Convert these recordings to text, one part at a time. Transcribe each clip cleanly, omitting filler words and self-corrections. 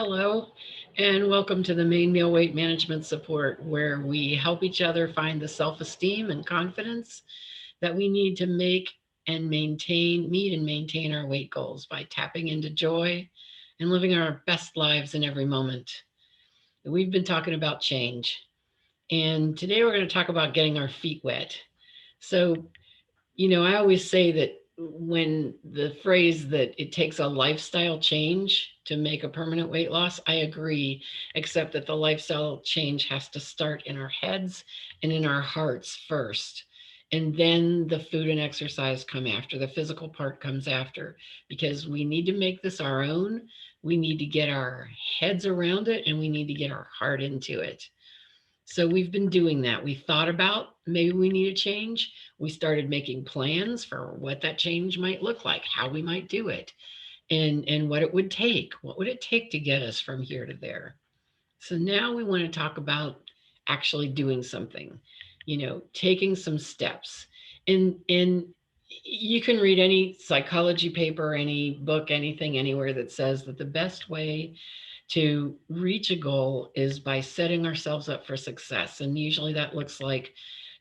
Hello, and welcome to the Main Meal Weight Management Support, where we help each other find the self esteem and confidence that we need to meet and maintain our weight goals by tapping into joy and living our best lives in every moment. We've been talking about change, and today we're going to talk about getting our feet wet. So, I always say that when the phrase that it takes a lifestyle change to make a permanent weight loss, I agree, except that the lifestyle change has to start in our heads and in our hearts first. And then the food and exercise come after. The physical part comes after because we need to make this our own. We need to get our heads around it and we need to get our heart into it. So we've been doing that. We thought about maybe we need a change. We started making plans for what that change might look like, how we might do it, and what it would take. What would it take to get us from here to there? So now we want to talk about actually doing something, taking some steps. And you can read any psychology paper, any book, anything anywhere that says that the best way to reach a goal is by setting ourselves up for success. And usually that looks like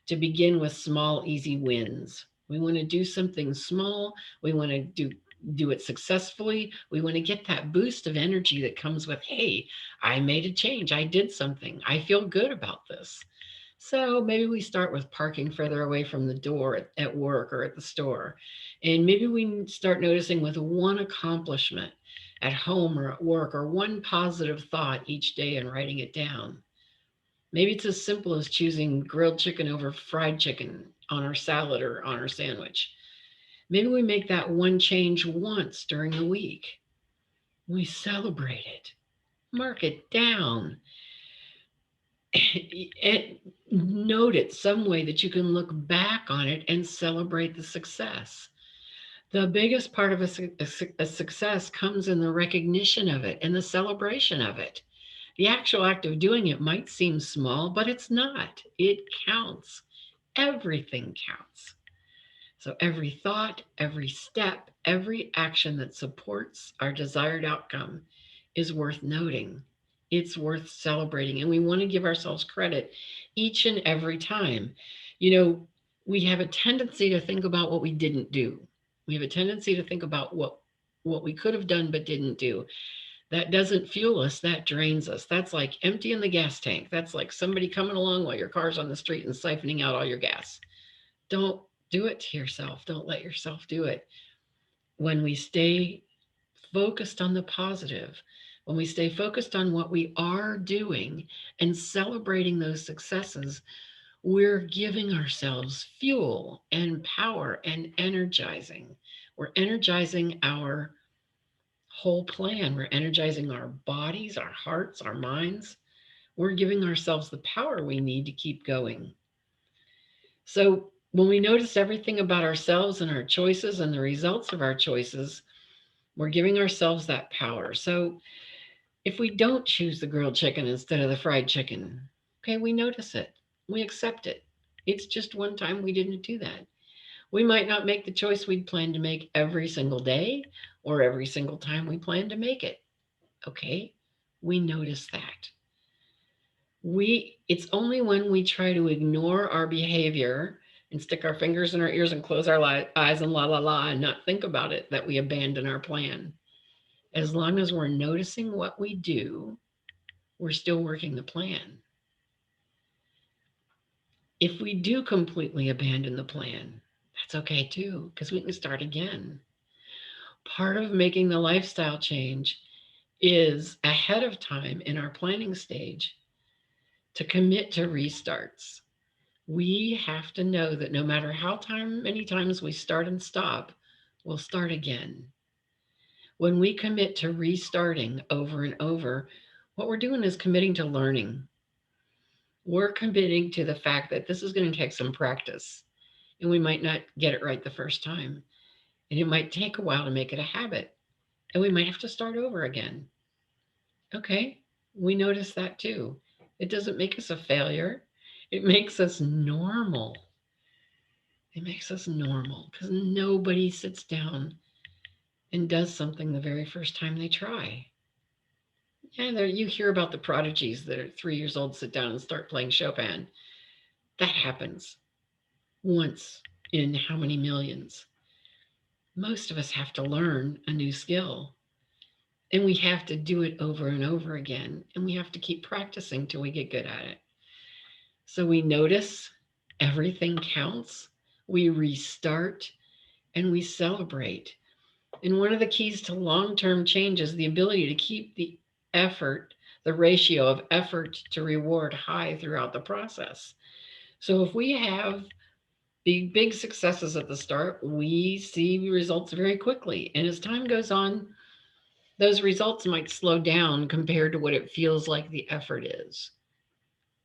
to begin with small, easy wins. We want to do something small. We want to do it successfully. We want to get that boost of energy that comes with, hey, I made a change. I did something. I feel good about this. So maybe we start with parking further away from the door at work or at the store. And maybe we start noticing with one accomplishment at home or at work or one positive thought each day and writing it down. Maybe it's as simple as choosing grilled chicken over fried chicken on our salad or on our sandwich. Maybe we make that one change once during the week. We celebrate it, mark it down, and note it some way that you can look back on it and celebrate the success. The biggest part of a success comes in the recognition of it and the celebration of it. The actual act of doing it might seem small, but it's not. It counts. Everything counts. So every thought, every step, every action that supports our desired outcome is worth noting. It's worth celebrating. And we want to give ourselves credit each and every time. You know, we have a tendency to think about what we didn't do. We have a tendency to think about what we could have done but didn't do. That doesn't fuel us, that drains us. That's like emptying the gas tank. That's like somebody coming along while your car's on the street and siphoning out all your gas. Don't do it to yourself. Don't let yourself do it. When we stay focused on the positive, when we stay focused on what we are doing and celebrating those successes, we're giving ourselves fuel and power and energizing. We're energizing our whole plan. We're energizing our bodies, our hearts, our minds. We're giving ourselves the power we need to keep going. So, when we notice everything about ourselves and our choices and the results of our choices, we're giving ourselves that power. So, if we don't choose the grilled chicken instead of the fried chicken, okay, we notice it, we accept it. It's just one time we didn't do that. We might not make the choice we'd planned to make every single day or every single time we plan to make it. Okay, we notice that. It's only when we try to ignore our behavior and stick our fingers in our ears and close our eyes and la la la and not think about it that we abandon our plan. As long as we're noticing what we do, we're still working the plan. If we do completely abandon the plan, that's okay too, because we can start again. Part of making the lifestyle change is ahead of time in our planning stage to commit to restarts. We have to know that no matter many times we start and stop, we'll start again. When we commit to restarting over and over, what we're doing is committing to learning. We're committing to the fact that this is going to take some practice and we might not get it right the first time. And it might take a while to make it a habit and we might have to start over again. Okay, we notice that too. It doesn't make us a failure, it makes us normal. It makes us normal because nobody sits down and does something the very first time they try. And there you hear about the prodigies that are 3 years old, sit down and start playing Chopin. That happens once in how many millions? Most of us have to learn a new skill, and we have to do it over and over again, and we have to keep practicing till we get good at it. So we notice everything counts, we restart, and we celebrate. And one of the keys to long term change is the ability to keep the effort, the ratio of effort to reward high throughout the process. So if we have big successes at the start, we see results very quickly. And as time goes on, those results might slow down compared to what it feels like the effort is.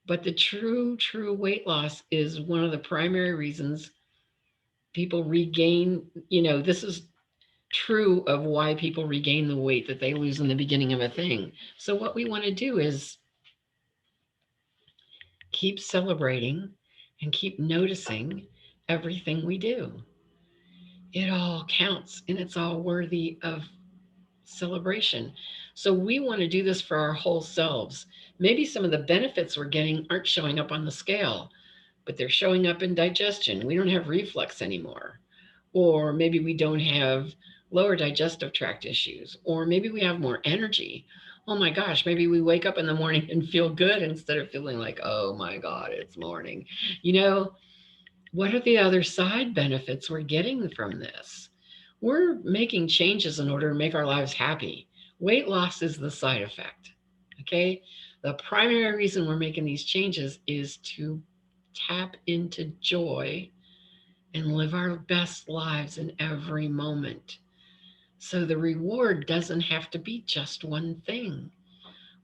But the true weight loss is one of the primary reasons people regain, this is true of why people regain the weight that they lose in the beginning of a thing. So, what we want to do is keep celebrating and keep noticing everything we do. It all counts and it's all worthy of celebration. So, we want to do this for our whole selves. Maybe some of the benefits we're getting aren't showing up on the scale, but they're showing up in digestion. We don't have reflux anymore. Or maybe we don't have lower digestive tract issues. Or maybe we have more energy. Oh my gosh, maybe we wake up in the morning and feel good instead of feeling like, oh my God, it's morning. You know, what are the other side benefits we're getting from this? We're making changes in order to make our lives happy. Weight loss is the side effect. Okay. The primary reason we're making these changes is to tap into joy and live our best lives in every moment. So the reward doesn't have to be just one thing.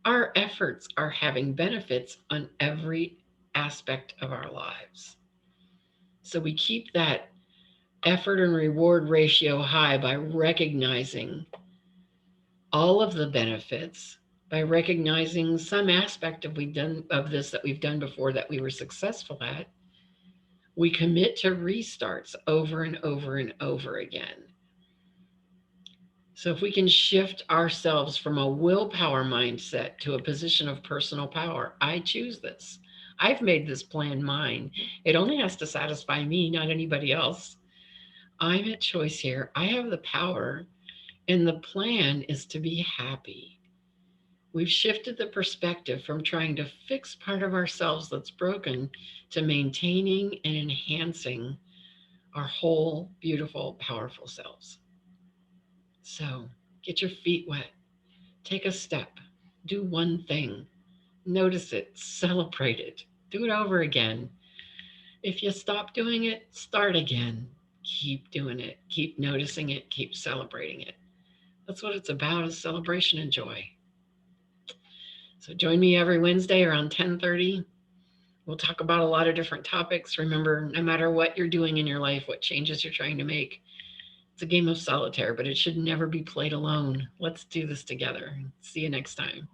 Our efforts are having benefits on every aspect of our lives. So we keep that effort and reward ratio high by recognizing all of the benefits, by recognizing some aspect of this that we've done before that we were successful at. We commit to restarts over and over and over again. So, if we can shift ourselves from a willpower mindset to a position of personal power, I choose this. I've made this plan mine. It only has to satisfy me, not anybody else. I'm at choice here. I have the power, and the plan is to be happy. We've shifted the perspective from trying to fix part of ourselves that's broken to maintaining and enhancing our whole, beautiful, powerful selves. So, get your feet wet. Take a step, do one thing, notice it, celebrate it, do it over again. If you stop doing it, start again. Keep doing it, keep noticing it, keep celebrating it. That's what it's about, is celebration and joy. So join me every Wednesday around 10:30. We'll talk about a lot of different topics. Remember, no matter what you're doing in your life, what changes you're trying to make, it's a game of solitaire, but it should never be played alone. Let's do this together. See you next time.